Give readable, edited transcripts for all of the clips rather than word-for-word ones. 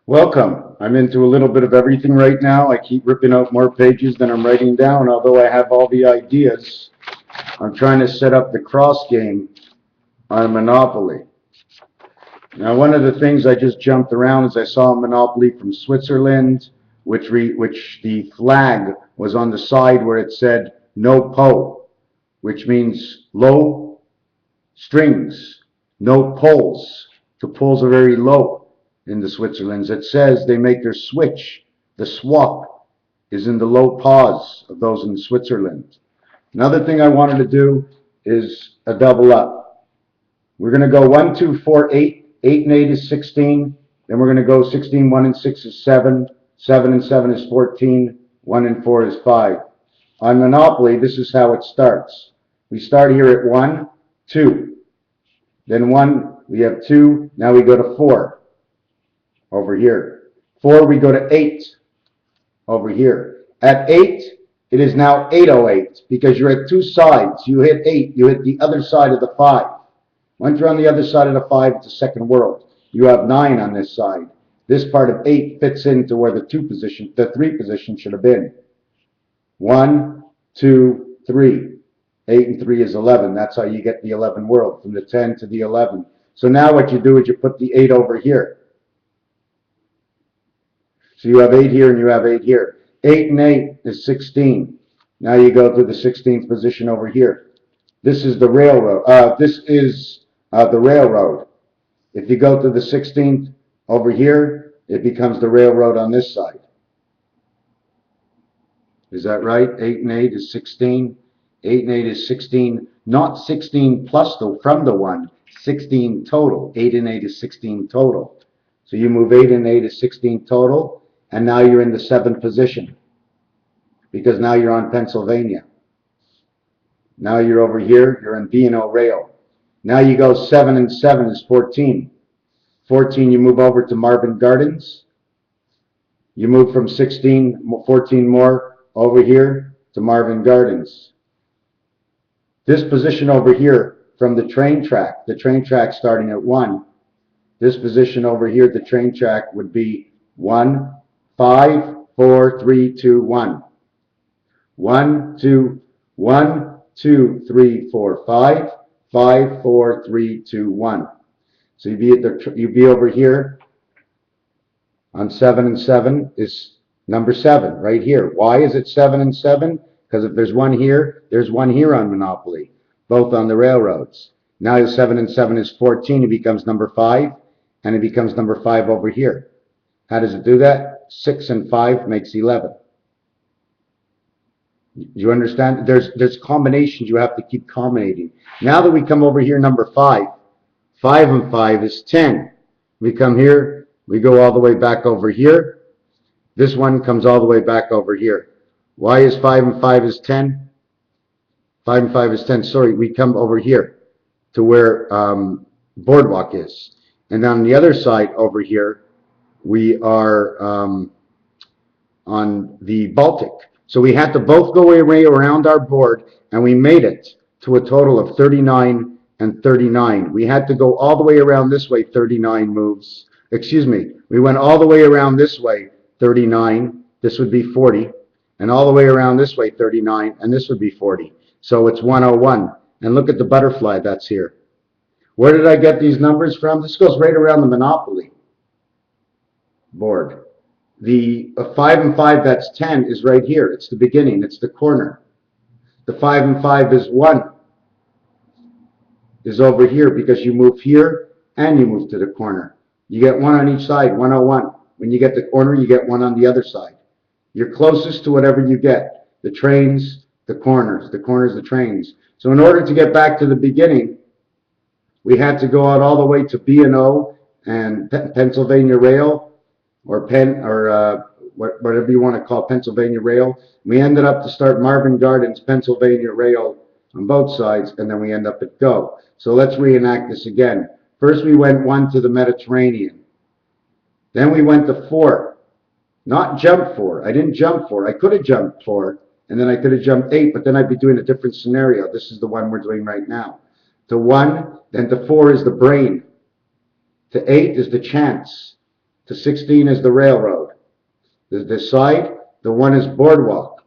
Welcome. I'm into a little bit of everything right now. I keep ripping out more pages than I'm writing down, although I have all the ideas. I'm trying to set up the cross game on Monopoly. Now, one of the things I just jumped around is I saw a Monopoly from Switzerland, which the flag was on the side where it said no po, which means low strings, no pulls. The pulls are very low in the Switzerlands. It says they make their switch, the swap, is in the low pause of those in Switzerland. Another thing I wanted to do is a double up. We're going to go 1, 2, 4, 8. 8 and 8 is 16. Then we're going to go 16, 1 and 6 is 7. 7 and 7 is 14. 1 and 4 is 5. On Monopoly, this is how it starts. We start here at 1, 2. Then 1, we have 2. Now we go to 4 over here. 4, we go to 8 over here. At 8, it is now 808 because you're at two sides. You hit 8, you hit the other side of the 5. Once you're on the other side of the 5, it's a second world. You have 9 on this side. This part of 8 fits into where the 3 position should have been. 1, 2, 3. 8 and 3 is 11. That's how you get the 11 world, from the 10 to the 11. So now what you do is you put the 8 over here. So you have 8 here and you have 8 here. 8 and 8 is 16. Now you go to the 16th position over here. This is the railroad. The railroad. If you go to the 16th over here, it becomes the railroad on this side. Is that right? 8 and 8 is 16. 8 and 8 is 16, not 16 plus from the 1, 16 total. 8 and 8 is 16 total. So you move 8 and 8 is 16 total, and now you're in the 7th position because now you're on Pennsylvania. Now you're over here, you're in B&O Rail. Now you go 7 and 7 is 14. 14, you move over to Marvin Gardens. You move from 14 more over here to Marvin Gardens. This position over here from the train track starting at 1. This position over here, the train track would be 1, 5, 4, 3, 2, 1. 1, 2, 1, 2, 3, 4, 5. 5, 4, 3, 2, 1. So you'd be over here on 7 and 7 is number 7 right here. Why is it 7 and 7? Because if there's one here, there's one here on Monopoly, both on the railroads. Now 7 and 7 is 14. It becomes number 5, and it becomes number 5 over here. How does it do that? 6 and 5 makes 11. Do you understand? There's combinations you have to keep combinating. Now that we come over here, number 5. 5 and 5 is 10. We come here, we go all the way back over here. This one comes all the way back over here. Why is 5 and 5 is 10? 5 and 5 is 10. Sorry, we come over here to where Boardwalk is. And on the other side over here, we are on the Baltic. So we had to both go way around our board, and we made it to a total of 39 and 39. We had to go all the way around this way, 39 moves. Excuse me, we went all the way around this way, 39. This would be 40. And all the way around this way, 39, and this would be 40. So it's 101. And look at the butterfly that's here. Where did I get these numbers from? This goes right around the Monopoly board. The 5 and 5, that's 10, is right here. It's the beginning. It's the corner. The 5 and 5 is 1. Is over here because you move here and you move to the corner. You get 1 on each side, 101. When you get the corner, you get 1 on the other side. You're closest to whatever you get. The trains, the corners, the trains. So in order to get back to the beginning, we had to go out all the way to B&O and Pennsylvania Rail, or whatever you want to call Pennsylvania Rail. We ended up to start Marvin Gardens, Pennsylvania Rail on both sides, and then we end up at Go. So let's reenact this again. First we went 1 to the Mediterranean. Then we went to 4. Not jump 4. I didn't jump 4. I could have jumped 4, and then I could have jumped 8, but then I'd be doing a different scenario. This is the one we're doing right now. To 1, then to 4 is the brain. To 8 is the chance. to 16 is the railroad. The side, the one is boardwalk.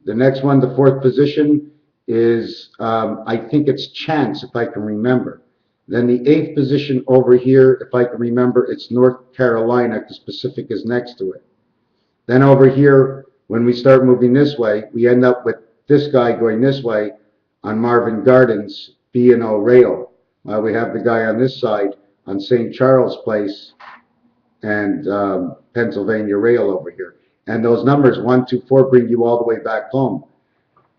The next one, the fourth position, is, I think it's Chance, if I can remember. Then the eighth position over here, if I can remember, it's North Carolina, because Pacific is next to it. Then over here, when we start moving this way, we end up with this guy going this way on Marvin Gardens, B&O Rail. We have the guy on this side on St. Charles Place and Pennsylvania Rail over here. And those numbers, 1, 2, 4, bring you all the way back home.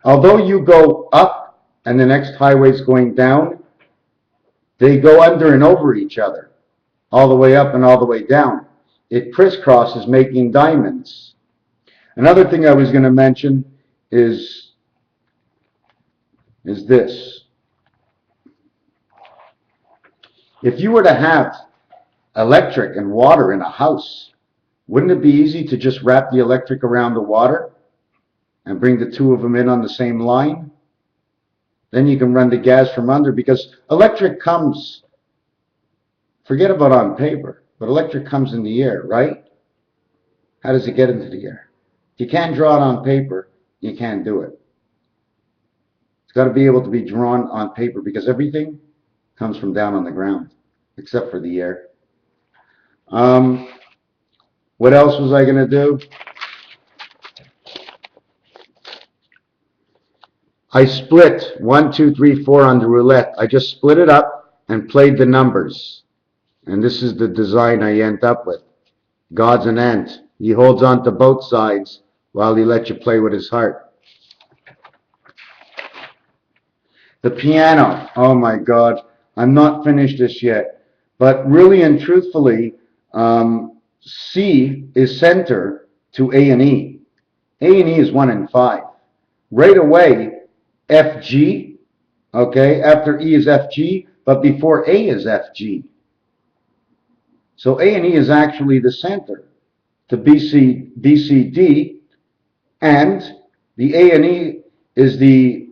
Although you go up and the next highway's going down, they go under and over each other, all the way up and all the way down. It crisscrosses, making diamonds. Another thing I was going to mention is this. If you were to have electric and water in a house, wouldn't it be easy to just wrap the electric around the water and bring the two of them in on the same line? Then you can run the gas from under, because electric comes, forget about on paper, but electric comes in the air, right? How does it get into the air? If you can't draw it on paper, you can't do it. It's got to be able to be drawn on paper, because everything comes from down on the ground, except for the air. What else was I going to do? I split 1, 2, 3, 4 on the roulette. I just split it up and played the numbers. And this is the design I end up with. God's an ant. He holds on to both sides while he lets you play with his heart. The piano. Oh my God. I'm not finished this yet. But really and truthfully, C is center to A and E. A and E is 1 and 5. Right away, F, G, okay, after E is F, G, but before A is F, G. So A and E is actually the center to B, C, D, and the A and E is the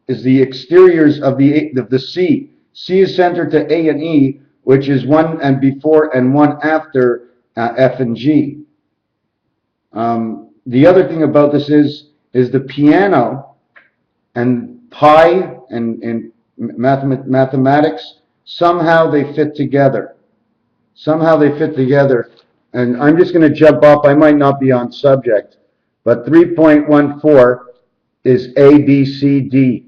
exteriors of the C. C is center to A and E, which is 1 and before and 1 after F and G. The other thing about this is the piano and pi and mathematics, somehow they fit together. Somehow they fit together. And I'm just going to jump up. I might not be on subject, but 3.14 is A, B, C, D.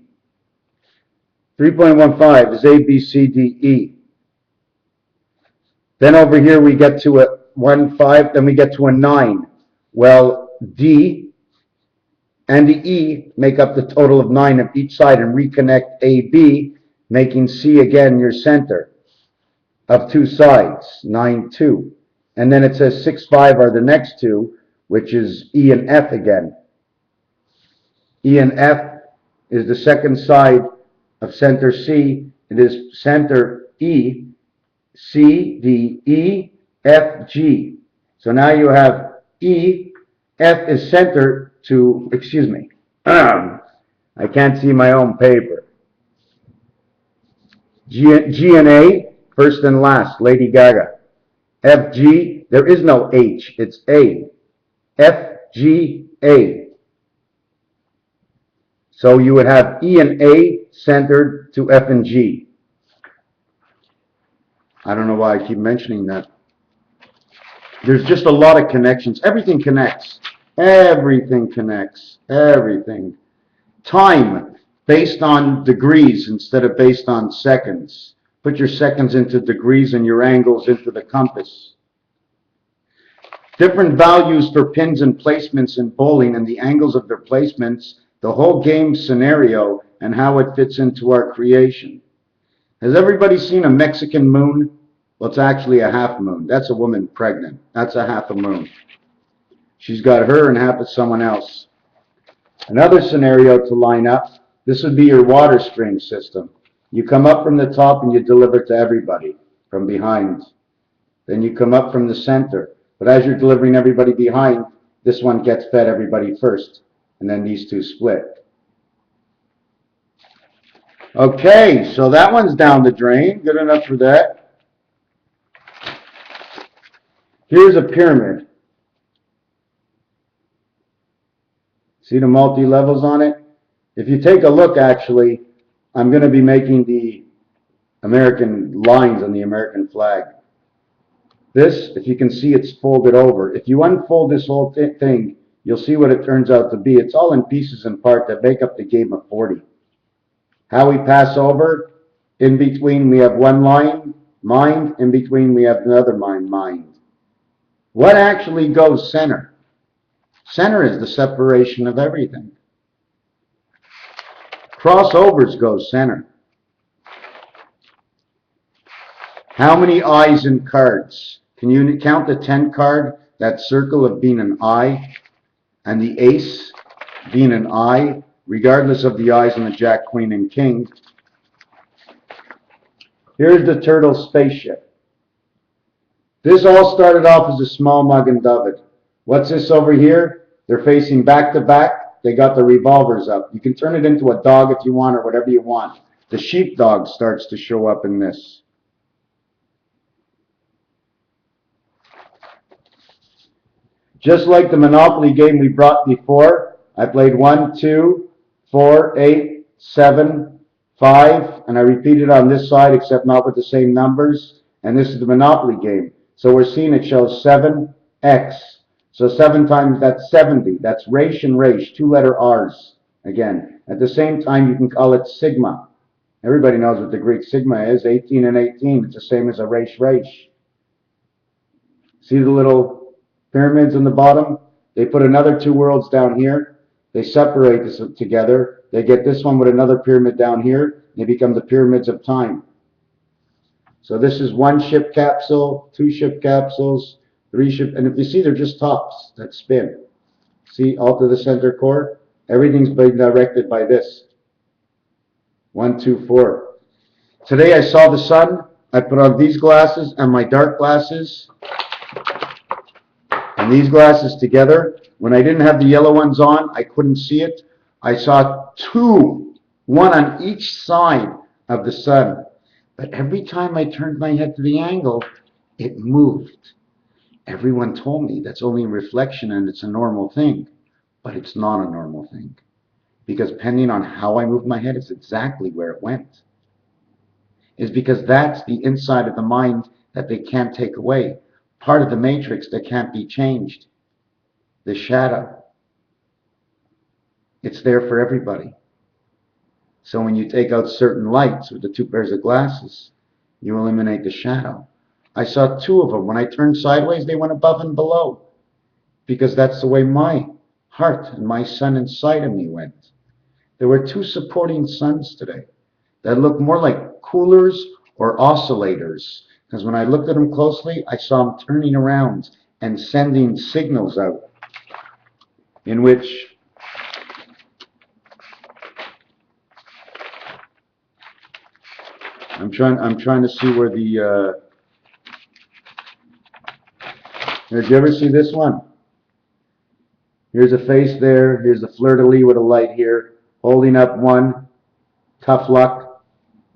3.15 is A, B, C, D, E. Then over here we get to a 1, 5, then we get to a 9. Well, D and the E make up the total of 9 of each side and reconnect A, B, making C again your center of 2 sides, 9, 2. And then it says 6, 5 are the next two, which is E and F again. E and F is the second side of center C. It is center E, C, D, E, F, G. So now you have E, F is center to, excuse me, I can't see my own paper. G and A, first and last, Lady Gaga. F, G, there is no H, it's A. F, G, A. So you would have E and A centered to F and G. I don't know why I keep mentioning that. There's just a lot of connections. Everything connects. Everything connects. Everything. Time, based on degrees instead of based on seconds. Put your seconds into degrees and your angles into the compass. Different values for pins and placements in bowling and the angles of their placements, the whole game scenario, and how it fits into our creation. Has everybody seen a Mexican moon? Well, it's actually a half moon. That's a woman pregnant. That's a half a moon. She's got her and half of someone else. Another scenario to line up, this would be your water stream system. You come up from the top and you deliver to everybody from behind. Then you come up from the center. But as you're delivering everybody behind, this one gets fed everybody first. And then these two split. Okay, so that one's down the drain. Good enough for that. Here's a pyramid. See the multi-levels on it? If you take a look, actually, I'm going to be making the American lines on the American flag. This, if you can see, it's folded over. If you unfold this whole thing, you'll see what it turns out to be. It's all in pieces and parts that make up the game of 40. How we pass over, in between we have one line, mind, in between we have another line, mind. What actually goes center? Center is the separation of everything. Crossovers go center. How many eyes in cards? Can you count the 10 card, that circle of being an eye, and the ace being an eye, regardless of the eyes on the jack, queen, and king? Here's the turtle spaceship. This all started off as a small mug and David. What's this over here? They're facing back to back. They got the revolvers up. You can turn it into a dog if you want, or whatever you want. The sheepdog starts to show up in this. Just like the Monopoly game we brought before, I played 1, 2, 4, 8, 7, 5, and I repeated on this side, except not with the same numbers. And this is the Monopoly game. So we're seeing it shows 7x. So 7 times, that's 70. That's Raish and Raish, 2-letter R's. Again, at the same time, you can call it sigma. Everybody knows what the Greek sigma is, 18 and 18. It's the same as a Raish Raish. See the little pyramids on the bottom? They put another 2 worlds down here. They separate this together. They get this one with another pyramid down here. They become the pyramids of time. So this is 1 ship capsule, 2 ship capsules, 3 ship, and if you see, they're just tops that spin. See, all to the center core? Everything's being directed by this. 1, 2, 4. Today I saw the sun. I put on these glasses and my dark glasses. And these glasses together, when I didn't have the yellow ones on, I couldn't see it. I saw 2, 1 on each side of the sun. But every time I turned my head to the angle, it moved. Everyone told me that's only a reflection and it's a normal thing. But it's not a normal thing. Because depending on how I moved my head, it's exactly where it went. It's because that's the inside of the mind that they can't take away. Part of the matrix that can't be changed. The shadow. It's there for everybody. So when you take out certain lights with the 2 pairs of glasses, you eliminate the shadow. I saw 2 of them. When I turned sideways, they went above and below. Because that's the way my heart and my sun inside of me went. There were 2 supporting suns today that looked more like coolers or oscillators. Because when I looked at them closely, I saw them turning around and sending signals out in which I'm trying to see where the did you ever see this one? Here's a face there. Here's a fleur-de-lis with a light here, holding up one, tough luck,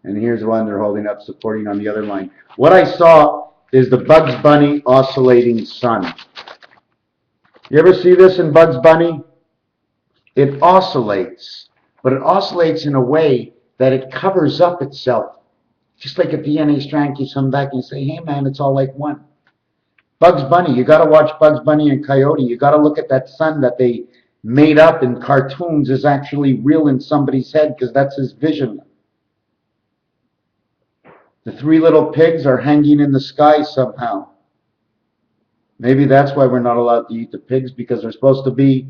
and here's one they're holding up, supporting on the other line. What I saw is the Bugs Bunny oscillating sun. You ever see this in Bugs Bunny? It oscillates, but it oscillates in a way that it covers up itself. Just like a DNA strand keeps coming back and you say, hey man, it's all like one. Bugs Bunny, you got to watch Bugs Bunny and Coyote. You got to look at that sun that they made up in cartoons is actually real in somebody's head because that's his vision. The 3 little pigs are hanging in the sky somehow. Maybe that's why we're not allowed to eat the pigs, because they're supposed to be.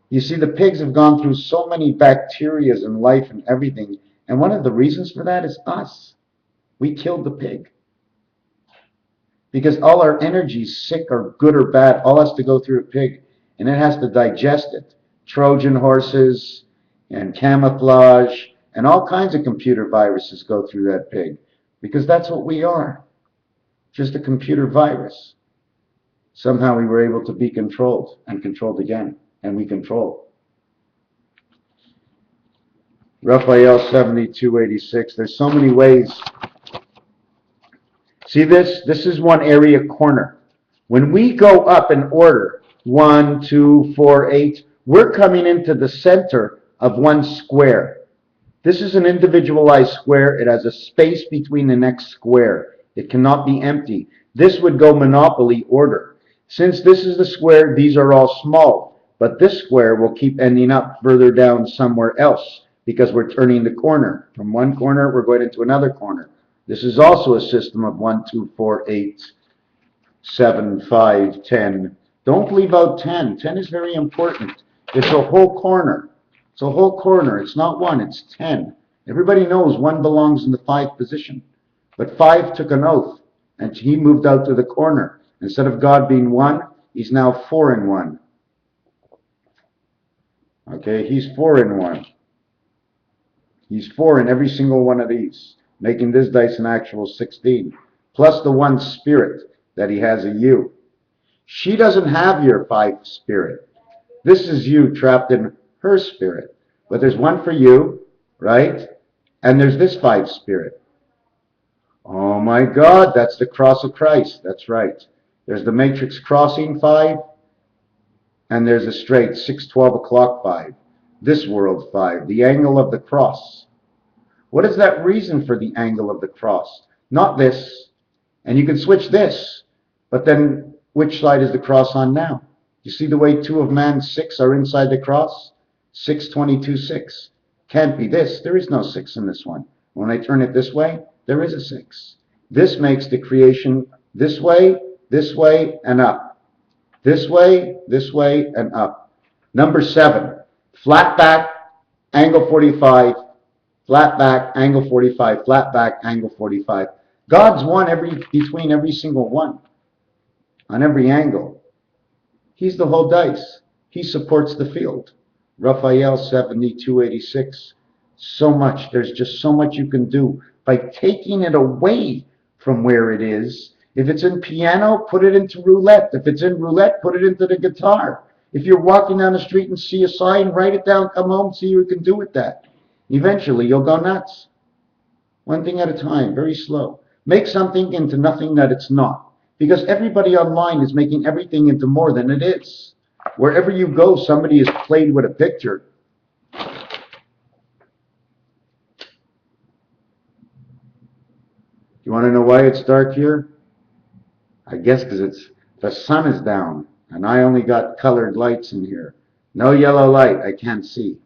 You see, the pigs have gone through so many bacterias in life and everything. And one of the reasons for that is us. We killed the pig. Because all our energy, sick or good or bad, all has to go through a pig. And it has to digest it. Trojan horses and camouflage and all kinds of computer viruses go through that pig. Because that's what we are. Just a computer virus. Somehow we were able to be controlled and controlled again. And we control. Raphael 7286. There's so many ways. See this? This is one area corner. When we go up in order, 1, 2, 4, 8, we're coming into the center of one square. This is an individualized square. It has a space between the next square. It cannot be empty. This would go monopoly order. Since this is the square, these are all small. But this square will keep ending up further down somewhere else because we're turning the corner. From one corner, we're going into another corner. This is also a system of 1, 2, 4, 8, 7, 5, 10. Don't leave out 10. 10 is very important. It's a whole corner. It's a whole corner. It's not 1, it's 10. Everybody knows 1 belongs in the 5 position. But 5 took an oath, and he moved out to the corner. Instead of God being 1, he's now 4 in 1. Okay, he's 4 in 1. He's 4 in every single one of these, making this dice an actual 16. Plus the 1 spirit that he has a you. She doesn't have your 5 spirit. This is you trapped in her spirit. But there's 1 for you, right? And there's this 5 spirit. Oh my God, that's the cross of Christ. That's right. There's the matrix crossing 5, and there's a straight 6, 12 o'clock 5. This world 5, the angle of the cross. What is that reason for the angle of the cross? Not this. And you can switch this. But then, which side is the cross on now? You see the way 2 of man 6 are inside the cross? 6, 22, 6. Can't be this. There is no 6 in this one. When I turn it this way, there is a 6. This makes the creation this way, and up. This way, and up. Number 7. Flat back, angle 45. Flat back, angle 45. Flat back, angle 45. God's 1 between every single one. On every angle. He's the whole dice. He supports the field. Raphael 7286. So much. There's just so much you can do by taking it away from where it is. If it's in piano, put it into roulette. If it's in roulette, put it into the guitar. If you're walking down the street and see a sign, write it down, come home, see what you can do with that. Eventually, you'll go nuts. One thing at a time, very slow. Make something into nothing that it's not. Because everybody online is making everything into more than it is. Wherever you go, somebody has played with a picture. You want to know why it's dark here? I guess because the sun is down, and I only got colored lights in here. No yellow light, I can't see.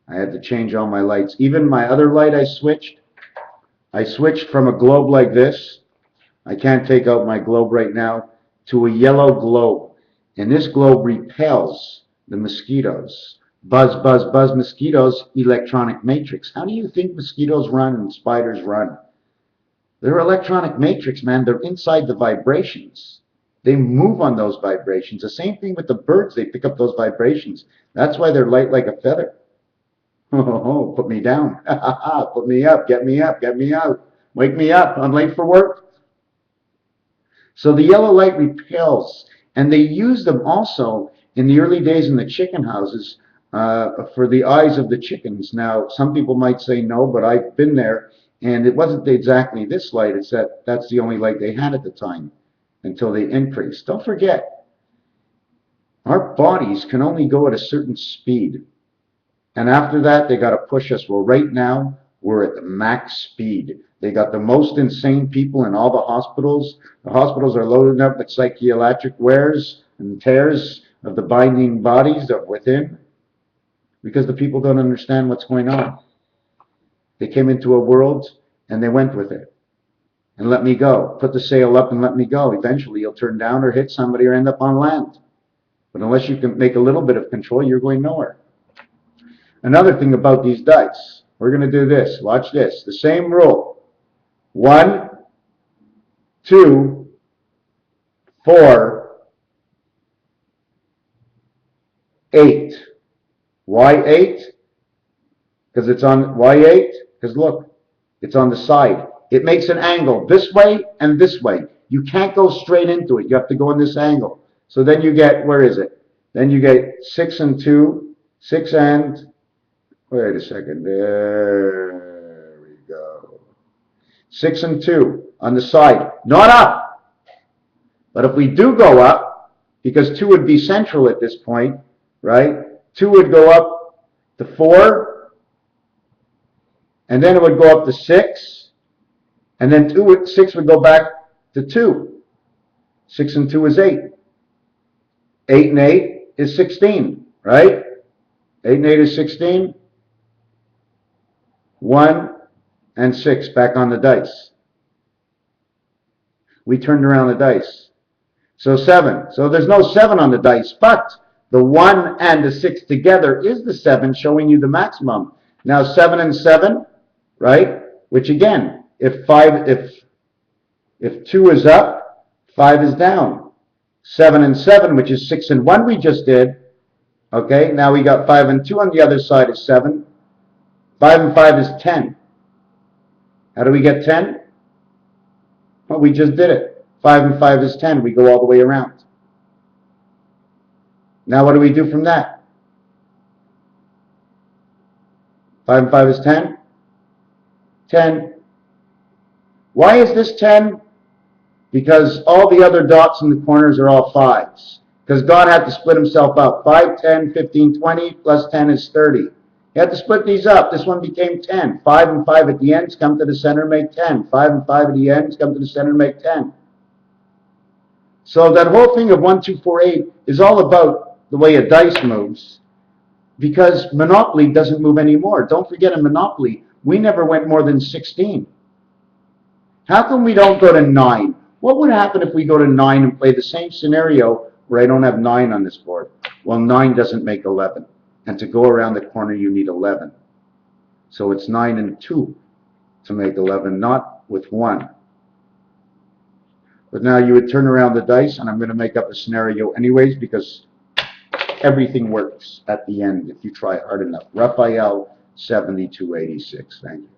I had to change all my lights. Even my other light I switched from a globe like this. I can't take out my globe right now, to a yellow globe. And this globe repels the mosquitoes. Buzz, buzz, buzz, mosquitoes, electronic matrix. How do you think mosquitoes run and spiders run? They're electronic matrix, man. They're inside the vibrations. They move on those vibrations. The same thing with the birds. They pick up those vibrations. That's why they're light like a feather. Oh, put me down. Put me up. Get me up. Get me out. Wake me up. I'm late for work. So the yellow light repels, and they used them also in the early days in the chicken houses for the eyes of the chickens. Now, some people might say no, but I've been there, and it wasn't exactly this light. It's that's the only light they had at the time until they increased. Don't forget, our bodies can only go at a certain speed, and after that, they got to push us. Well, right now, we're at the max speed. They got the most insane people in all the hospitals. The hospitals are loaded up with psychiatric wears and tears of the binding bodies of within because the people don't understand what's going on. They came into a world and they went with it. And let me go. Put the sail up and let me go. Eventually you'll turn down or hit somebody or end up on land. But unless you can make a little bit of control, you're going nowhere. Another thing about these dice, we're going to do this. Watch this. The same rule. 1, 2, 4, 8. Why 8? Because it's on, why 8? Because look, it's on the side. It makes an angle this way and this way. You can't go straight into it. You have to go in this angle. So then you get, where is it? Then you get 6 and 2, 6 and, wait a second, there we go. 6 and 2 on the side, not up. But if we do go up, because 2 would be central at this point, right? 2 would go up to 4, and then it would go up to 6, and then 6 would go back to 2. 6 and 2 is 8. 8 and 8 is 16, right? 8 and 8 is 16. 1 and 6 back on the dice. We turned around the dice. So 7. So there's no 7 on the dice, but the 1 and the 6 together is the 7, showing you the maximum. Now 7 and 7, right? Which again, if 2 is up, 5 is down. 7 and 7, which is 6 and 1 we just did. Okay, now we got 5 and 2 on the other side is 7. 5 and 5 is 10. How do we get 10? Well, we just did it. 5 and 5 is 10. We go all the way around. Now what do we do from that? 5 and 5 is 10. 10. Why is this 10? Because all the other dots in the corners are all 5s. Because God had to split himself up. 5, 10, 15, 20, plus 10 is 30. He had to split these up. This one became 10. 5 and 5 at the ends come to the center, make 10. 5 and 5 at the ends come to the center, make 10. So that whole thing of 1, 2, 4, 8 is all about the way a dice moves. Because Monopoly doesn't move anymore. Don't forget, in Monopoly, we never went more than 16. How come we don't go to 9? What would happen if we go to 9 and play the same scenario where I don't have 9 on this board? Well, 9 doesn't make 11. And to go around the corner, you need 11. So it's 9 and 2 to make 11, not with 1. But now you would turn around the dice, and I'm going to make up a scenario anyways, because everything works at the end if you try hard enough. Raphael 7286. Thank you.